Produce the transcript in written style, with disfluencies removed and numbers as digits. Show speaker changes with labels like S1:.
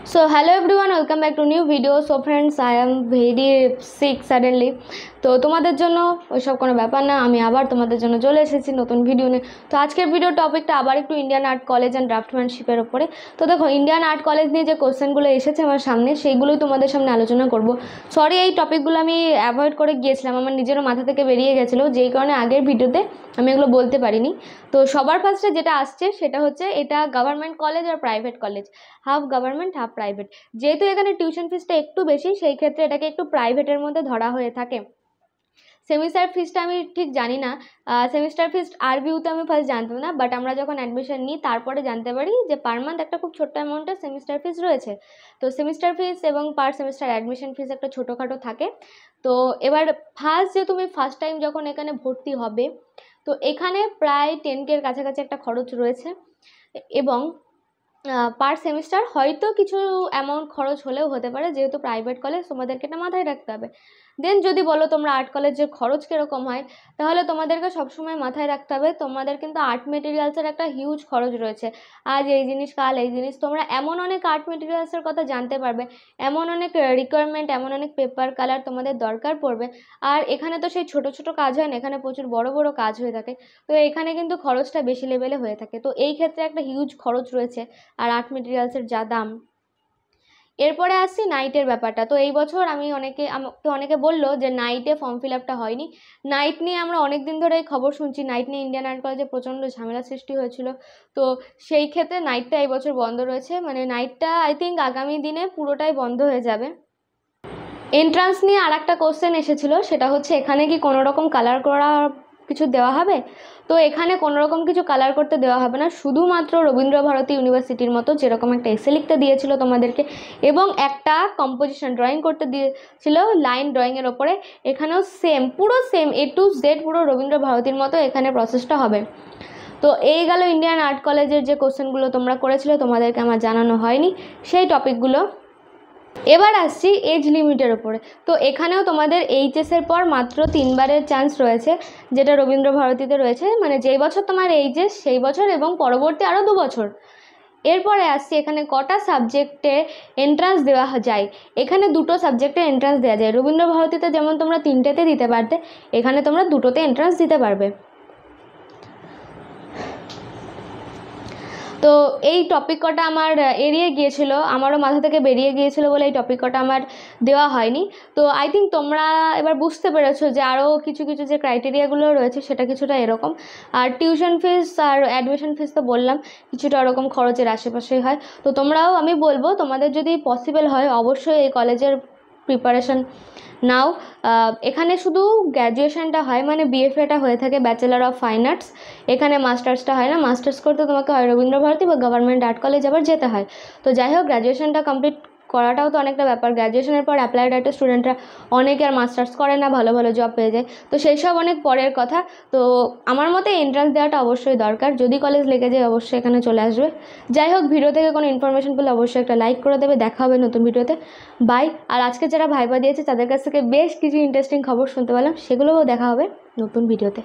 S1: So hello everyone, welcome back to new video. So friends, I am very sick suddenly. তো তোমাদের জন্য ওইসব কোনো ব্যাপার না, আমি আবার তোমাদের জন্য চলে এসেছি নতুন ভিডিও নিয়ে। তো আজকের ভিডিও টপিকটা আবার একটু ইন্ডিয়ান আর্ট কলেজ অ্যান্ড ড্রাফটম্যানশিপের উপরে। তো দেখো, ইন্ডিয়ান আর্ট কলেজ নিয়ে যে কোশ্চেনগুলো এসেছে আমার সামনে, সেইগুলোই তোমাদের সামনে আলোচনা করব। সরি, এই টপিকগুলো আমি অ্যাভয়েড করে গিয়েছিলাম, আমার নিজেরও মাথা থেকে বেরিয়ে গেছিলো, যেই কারণে আগের ভিডিওতে আমি এগুলো বলতে পারিনি। তো সবার ফার্স্টে যেটা আসছে সেটা হচ্ছে, এটা গভর্নমেন্ট কলেজ আর private college, half government half private. যেহেতু এখানে টিউশন ফিসটা একটু বেশি, সেই ক্ষেত্রে এটাকে একটু প্রাইভেটের মধ্যে ধরা হয়ে থাকে। সেমিস্টার ফিসটা আমি ঠিক জানি না, সেমিস্টার ফিস আরবিউতে আমি ফার্স্ট জানতাম না, বাট আমরা যখন অ্যাডমিশন নিই তারপরে জানতে পারি যে পার মান্থ একটা খুব ছোট্ট অ্যামাউন্টের সেমিস্টার ফিস রয়েছে। তো সেমিস্টার ফিস এবং পার সেমিস্টার অ্যাডমিশন ফিস একটা ছোটোখাটো থাকে। তো এবার ফার্স্ট যে তুমি ফার্স্ট টাইম যখন এখানে ভর্তি হবে, তো এখানে প্রায় 10K এর কাছাকাছি একটা খরচ রয়েছে, এবং পার সেমিস্টার হয়তো কিছু অ্যামাউন্ট খরচ হলেও হতে পারে, যেহেতু প্রাইভেট কলেজ তোমাদেরকে এটা মাথায় রাখতে হবে। দেন যদি বলো তোমরা আর্ট কলেজের খরচ কীরকম হয়, তাহলে তোমাদেরকে সবসময় মাথায় রাখতে হবে তোমাদের কিন্তু আর্ট মেটেরিয়ালসের একটা হিউজ খরচ রয়েছে। আজ এই জিনিস কাল এই জিনিস, তোমরা এমন অনেক আর্ট মেটেরিয়ালসের কথা জানতে পারবে, এমন অনেক রিকোয়ারমেন্ট, এমন অনেক পেপার কালার তোমাদের দরকার পড়বে। আর এখানে তো সেই ছোটো ছোটো কাজ হয় না, এখানে প্রচুর বড় বড় কাজ হয়ে থাকে। তো এখানে কিন্তু খরচটা বেশি লেভেলে হয়ে থাকে, তো এই ক্ষেত্রে একটা হিউজ খরচ রয়েছে আর আর্ট মেটেরিয়ালসের যা দাম। এরপরে আসছি নাইটের ব্যাপারটা। তো এই বছর আমাকে অনেকে বললো যে নাইটে ফর্ম ফিল আপটা হয়নি। নাইট নিয়ে আমরা অনেক দিন ধরে খবর শুনছি, নাইট নিয়ে ইন্ডিয়ান আর্ট কলেজে প্রচণ্ড ঝামেলা সৃষ্টি হয়েছিল। তো সেই ক্ষেত্রে নাইটটা এই বছর বন্ধ রয়েছে, মানে নাইটটা আই থিঙ্ক আগামী দিনে পুরোটাই বন্ধ হয়ে যাবে। এন্ট্রান্স নিয়ে আর একটা কোশ্চেন এসেছিলো, সেটা হচ্ছে এখানে কি কোনো রকম কালার করা কিছু দেওয়া হবে? তো এখানে কোনো রকম কিছু কালার করতে দেওয়া হবে না, শুধুমাত্র রবীন্দ্রভারতী ইউনিভার্সিটির মতো যেরকম একটা এসে লিখতে দিয়েছিল তোমাদেরকে, এবং একটা কম্পোজিশন ড্রয়িং করতে দিয়েছিল লাইন ড্রয়িংয়ের ওপরে, এখানেও সেম, পুরো সেম A to Z পুরো রবীন্দ্রভারতীর মতো এখানে প্রসেসটা হবে। তো এই গেল ইন্ডিয়ান আর্ট কলেজের যে কোশ্চেনগুলো তোমরা করেছিলে, তোমাদেরকে আমার জানানো হয়নি সেই টপিকগুলো। এবার আসছি এজ লিমিটের ওপরে। তো এখানেও তোমাদের এইচএসের পর মাত্র 3 বারের চান্স রয়েছে, যেটা রবীন্দ্রভারতীতে রয়েছে, মানে যেই বছর তোমার এইচএস সেই বছর এবং পরবর্তী আরও 2 বছর। এরপরে আসছি এখানে কটা সাবজেক্টে এন্ট্রান্স দেওয়া যায়। এখানে 2টো সাবজেক্টে এন্ট্রান্স দেওয়া যায়। রবীন্দ্রভারতীতে যেমন তোমরা 3টেতে দিতে পারতে, এখানে তোমরা 2টোতে এন্ট্রান্স দিতে পারবে। তো এই টপিক কটা আমার এড়িয়ে গিয়েছিল, আমারও মাথা থেকে বেরিয়ে গিয়েছিল বলে এই টপিক কটা আমার দেওয়া হয়নি। তো আই থিঙ্ক তোমরা এবার বুঝতে পেরেছো যে আরও কিছু কিছু যে ক্রাইটেরিয়াগুলো রয়েছে সেটা কিছুটা এরকম। আর টিউশন ফিস আর অ্যাডমিশন ফিস তো বললাম কিছুটা ওরকম খরচের আশেপাশেই হয়। তো তোমরাও, আমি বলবো তোমাদের যদি পসিবল হয় অবশ্যই এই কলেজের প্রিপারেশন নাও। এখানে শুধু গ্র্যাজুয়েশনটা হয়, মানে বিএফএটা হয়ে থাকে, ব্যাচেলার অফ ফাইন আর্টস। এখানে মাস্টার্সটা হয় না, মাস্টার্স করতে তোমাকে হয় রবীন্দ্রভারতী বা গভর্নমেন্ট আর্ট কলেজ আবার যেতে হয়। তো যাই হোক, গ্র্যাজুয়েশনটা কমপ্লিট করাটাও তো অনেকটা ব্যাপার। গ্র্যাজুয়েশনের পর অ্যাপ্লাইড আর্টের স্টুডেন্টরা অনেকে আর মাস্টার্স করে না, ভালো ভালো জব পেয়ে যায়। তো সেই সব অনেক পরের কথা। তো আমার মতে এন্ট্রান্স দেওয়াটা অবশ্যই দরকার, যদি কলেজ লেগে যায় অবশ্যই এখানে চলে আসবে। যাই হোক, ভিডিও থেকে কোনো ইনফরমেশন পেলে অবশ্যই একটা লাইক করে দেবে। দেখা হবে নতুন ভিডিওতে, বাই। আর আজকে যারা ভাইবা দিয়েছে তাদের কাছ থেকে বেশ কিছু ইন্টারেস্টিং খবর শুনতে পেলাম, সেগুলোও দেখা হবে নতুন ভিডিওতে।